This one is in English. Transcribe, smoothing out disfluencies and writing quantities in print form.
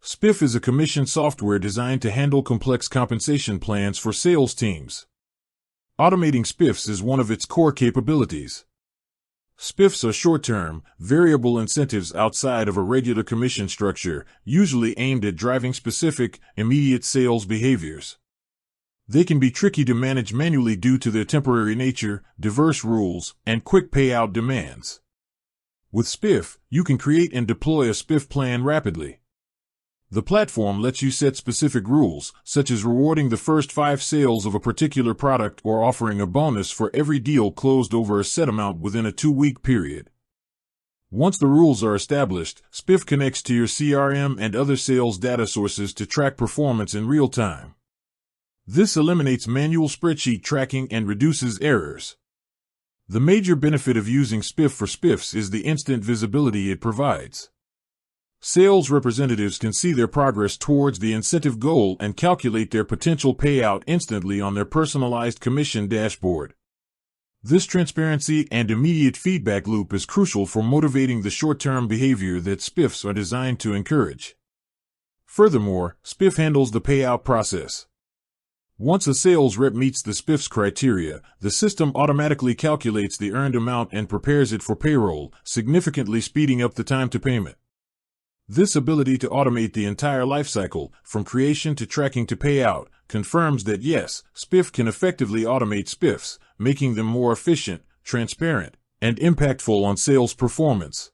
SPIFF is a commission software designed to handle complex compensation plans for sales teams. Automating SPIFFs is one of its core capabilities. SPIFFs are short-term, variable incentives outside of a regular commission structure, usually aimed at driving specific, immediate sales behaviors. They can be tricky to manage manually due to their temporary nature, diverse rules, and quick payout demands. With SPIFF, you can create and deploy a SPIFF plan rapidly. The platform lets you set specific rules, such as rewarding the first 5 sales of a particular product or offering a bonus for every deal closed over a set amount within a 2-week period. Once the rules are established, SPIFF connects to your CRM and other sales data sources to track performance in real time. This eliminates manual spreadsheet tracking and reduces errors. The major benefit of using SPIFF for SPIFFs is the instant visibility it provides. Sales representatives can see their progress towards the incentive goal and calculate their potential payout instantly on their personalized commission dashboard. This transparency and immediate feedback loop is crucial for motivating the short-term behavior that SPIFFs are designed to encourage. Furthermore, SPIFF handles the payout process. Once a sales rep meets the SPIFFs criteria, the system automatically calculates the earned amount and prepares it for payroll, significantly speeding up the time to payment. This ability to automate the entire lifecycle, from creation to tracking to payout, confirms that yes, SPIFF can effectively automate SPIFFs, making them more efficient, transparent, and impactful on sales performance.